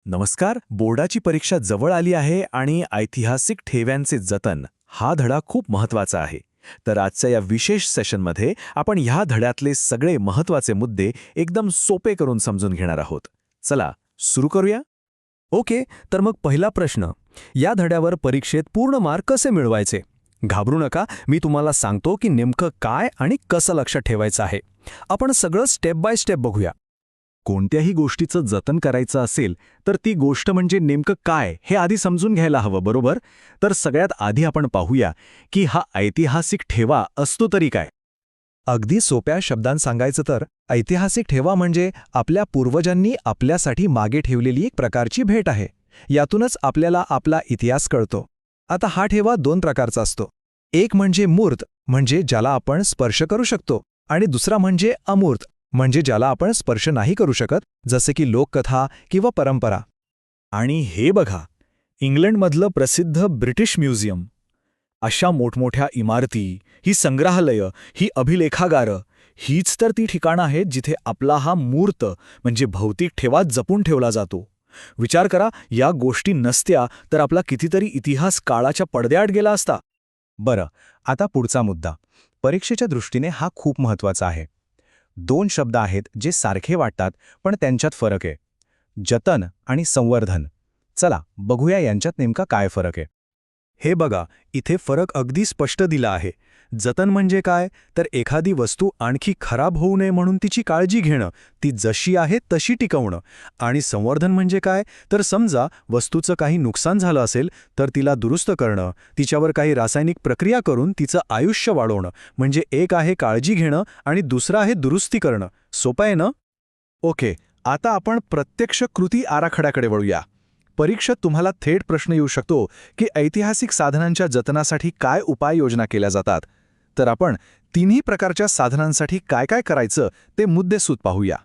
नमस्कार. बोर्डाची परीक्षा जवळ आली आहे आणि ऐतिहासिक ठेव्यांचे जतन हा धडा खूप महत्त्वाचा आहे. तर आजच्या या विशेष सेशनमध्ये आपण ह्या धड्यातले सगळे महत्त्वाचे मुद्दे एकदम सोपे करून समजून घेणार आहोत. चला सुरू करूया. ओके, तर मग पहिला प्रश्न. या धड्यावर परीक्षेत पूर्ण मार्क कसे मिळवायचे? घाबरू नका, मी तुम्हाला सांगतो की नेमकं काय आणि कसं लक्षात ठेवायचं आहे. आपण सगळं स्टेप बाय स्टेप बघूया. कोणत्याही गोष्टीचं जतन करायचं असेल तर ती गोष्ट म्हणजे नेमकं काय हे आधी समजून घ्यायला हवं, बरोबर? तर सगळ्यात आधी आपण पाहूया की हा ऐतिहासिक ठेवा असतो तरी काय. अगदी सोप्या शब्दांत सांगायचं तर ऐतिहासिक ठेवा म्हणजे आपल्या पूर्वजांनी आपल्यासाठी मागे ठेवलेली एक प्रकारची भेट आहे. यातूनच आपल्याला आपला इतिहास कळतो. आता हा ठेवा दोन प्रकारचा असतो. एक म्हणजे मूर्त, म्हणजे ज्याला आपण स्पर्श करू शकतो, आणि दुसरा म्हणजे अमूर्त, म्हणजे ज्याला आपण स्पर्श नाही करू शकत, जसे की लोककथा किंवा परंपरा. आणि हे बघा, इंग्लंडमधलं प्रसिद्ध ब्रिटिश म्युझियम, अशा मोठमोठ्या इमारती, ही संग्रहालयं, ही अभिलेखागारं, हीच तर ती ठिकाणं आहेत जिथे आपला हा मूर्त म्हणजे भौतिक ठेवा जपून ठेवला जातो. विचार करा, या गोष्टी नसत्या तर आपला कितीतरी इतिहास काळाच्या पडद्याआड गेला असता. बरं, आता पुढचा मुद्दा. परीक्षेच्या दृष्टीने हा खूप महत्त्वाचा आहे. दोन शब्द आहेत जे सारखे वाटतात पण त्यांच्यात फरक आहे. जतन आणि संवर्धन. चला बघूया यांच्यात नेमका काय फरक आहे. हे बघा, इथे फरक अगदी स्पष्ट दिला आहे. जतन म्हणजे काय, तर एखादी वस्तू आणखी खराब होऊ नये म्हणून तिची काळजी घेणं, ती जशी आहे तशी टिकवणं. आणि संवर्धन म्हणजे काय, तर समजा वस्तूचं काही नुकसान झालं असेल तर तिला दुरुस्त करणं, तिच्यावर काही रासायनिक प्रक्रिया करून तिचं आयुष्य वाढवणं. म्हणजे एक आहे काळजी घेणं आणि दुसरं आहे दुरुस्ती करणं. सोपं आहे ना? ओके, आता आपण प्रत्यक्ष कृती आराखड्याकडे वळूया. परीक्षेत तुम्हाला थेट प्रश्न येऊ शकतो की ऐतिहासिक साधनांच्या जतनासाठी काय उपाययोजना केल्या जातात. तर आपण तिन्ही प्रकारच्या साधनांसाठी काय काय करायचं ते मुद्देसूद पाहूया.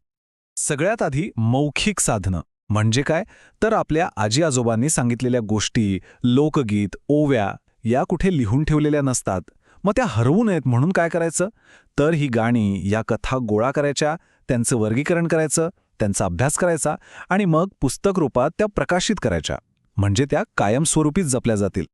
सगळ्यात आधी मौखिक साधनं म्हणजे काय, तर आपल्या आजी आजोबांनी सांगितलेल्या गोष्टी, लोकगीत, ओव्या या कुठे लिहून ठेवलेल्या नसतात. मग त्या हरवू नयेत म्हणून काय करायचं, तर ही गाणी, या कथा गोळा करायच्या, त्यांचं वर्गीकरण करायचं, त्यांचा अभ्यास करायचा आणि मग पुस्तक रूपात त्या प्रकाशित करायच्या, म्हणजे त्या कायमस्वरूपीच जपल्या जातील.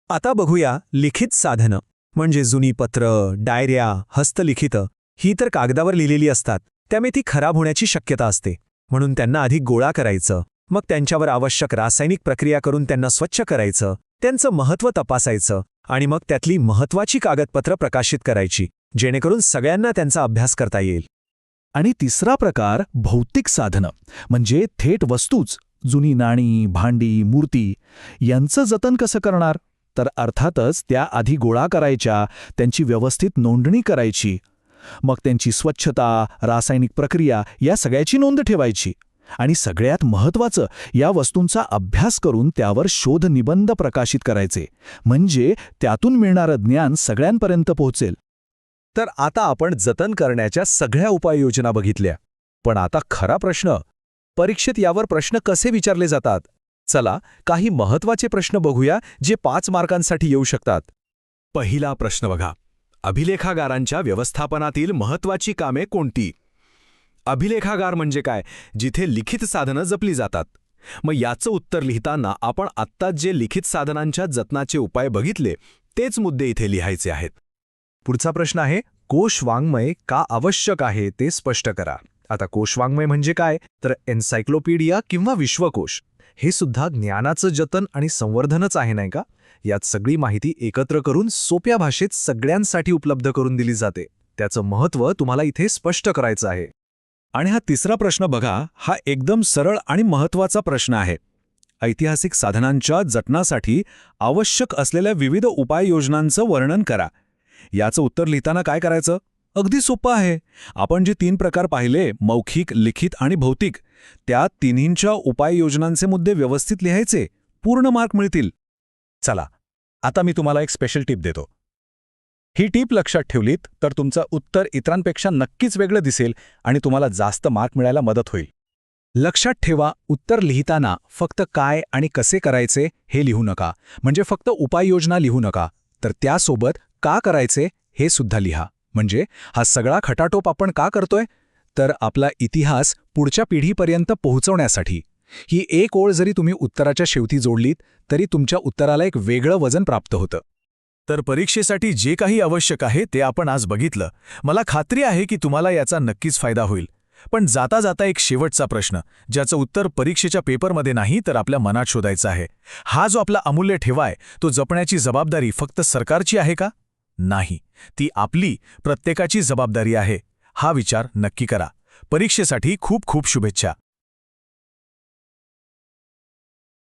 आता बघूया लिखित साधनं, म्हणजे जुनी पत्र, डायऱ्या, हस्तलिखितं. ही तर कागदावर लिहिलेली असतात, त्यामुळे ती खराब होण्याची शक्यता असते. म्हणून त्यांना आधी गोळा करायचं, मग त्यांच्यावर आवश्यक रासायनिक प्रक्रिया करून त्यांना स्वच्छ करायचं, त्यांचं महत्त्व तपासायचं आणि मग त्यातली महत्त्वाची कागदपत्रं प्रकाशित करायची, जेणेकरून सगळ्यांना त्यांचा अभ्यास करता येईल. आणि तिसरा प्रकार भौतिक साधनं, म्हणजे थेट वस्तूच, जुनी नाणी, भांडी, मूर्ती यांचं जतन कसं करणार, तर अर्थातच त्या आधी गोळा करायच्या, त्यांची व्यवस्थित नोंदणी करायची, मग त्यांची स्वच्छता, रासायनिक प्रक्रिया या सगळ्याची नोंद ठेवायची. आणि सगळ्यात महत्त्वाचं, या वस्तूंचा अभ्यास करून त्यावर शोध निबंध प्रकाशित करायचे, म्हणजे त्यातून मिळणारं ज्ञान सगळ्यांपर्यंत पोहोचेल. तर आता आपण जतन करण्याच्या सगळ्या उपाययोजना बघितल्या. पण आता खरा प्रश्न, परीक्षेत यावर प्रश्न कसे विचारले जातात? चला काही महत्त्वाचे प्रश्न बघूया जे 5 मार्कांसाठी येऊ शकतात. पहिला प्रश्न बघा. अभिलेखागारांच्या व्यवस्थापनातील महत्त्वाची कामे कोणती? अभिलेखागार म्हणजे काय, जिथे लिखित साधनं जपली जातात. मग याचं उत्तर लिहिताना आपण आत्ताच जे लिखित साधनांच्या जतनाचे उपाय बघितले तेच मुद्दे इथे लिहायचे आहेत. पुढचा प्रश्न आहे, कोश वाङ्मय का आवश्यक आहे ते स्पष्ट करा. आता कोश वाङ्मय म्हणजे काय, तर एन्सायक्लोपीडिया किंवा विश्वकोश हे सुद्धा ज्ञानाचं जतन आणि संवर्धनच आहे, नाही का? यात सगळी माहिती एकत्र करून सोप्या भाषेत सगळ्यांसाठी उपलब्ध करून दिली जाते. त्याचं महत्त्व तुम्हाला इथे स्पष्ट करायचं आहे. आणि हा तिसरा प्रश्न बघा, हा एकदम सरळ आणि महत्त्वाचा प्रश्न आहे. ऐतिहासिक साधनांच्या जतनासाठी आवश्यक असलेल्या विविध उपाययोजनांचं वर्णन करा. याचं उत्तर लिहिताना काय करायचं? अगदी सोपं आहे. आपण जे 3 प्रकार पाहिले, मौखिक, लिखित आणि भौतिक, त्या तिन्हींच्या उपाययोजनांचे मुद्दे व्यवस्थित लिहायचे, पूर्ण मार्क मिळतील. चला आता मी तुम्हाला एक स्पेशल टिप देतो. ही टिप लक्षात ठेवलीत तर तुमचं उत्तर इतरांपेक्षा नक्कीच वेगळं दिसेल आणि तुम्हाला जास्त मार्क मिळायला मदत होईल. लक्षात ठेवा, उत्तर लिहिताना फक्त काय आणि कसे करायचे हे लिहू नका, म्हणजे फक्त उपाययोजना लिहू नका, तर त्यासोबत का करायचे हे सुद्धा लिहा. म्हणजे हा सगळा खटाटोप आपण का करतोय, तर आपला इतिहास पुढच्या पिढीपर्यंत पोहोचवण्यासाठी. ही एक ओळ जरी तुम्ही उत्तराच्या शेवटी जोडलीत तरी तुमच्या उत्तराला एक वेगळं वजन प्राप्त होतं. तर परीक्षेसाठी जे काही आवश्यक आहे ते आपण आज बघितलं. मला खात्री आहे की तुम्हाला याचा नक्कीच फायदा होईल. पण जाता जाता एक शेवटचा प्रश्न, ज्याचं उत्तर परीक्षेच्या पेपरमध्ये नाही तर आपल्या मनात शोधायचं आहे. हा जो आपला अमूल्य ठेवा आहे तो जपण्याची जबाबदारी फक्त सरकारची आहे का? नाही, ती आपली, प्रत्येकाची जबाबदारी आहे. हा विचार नक्की करा. परीक्षेसाठी खूप खूप शुभेच्छा.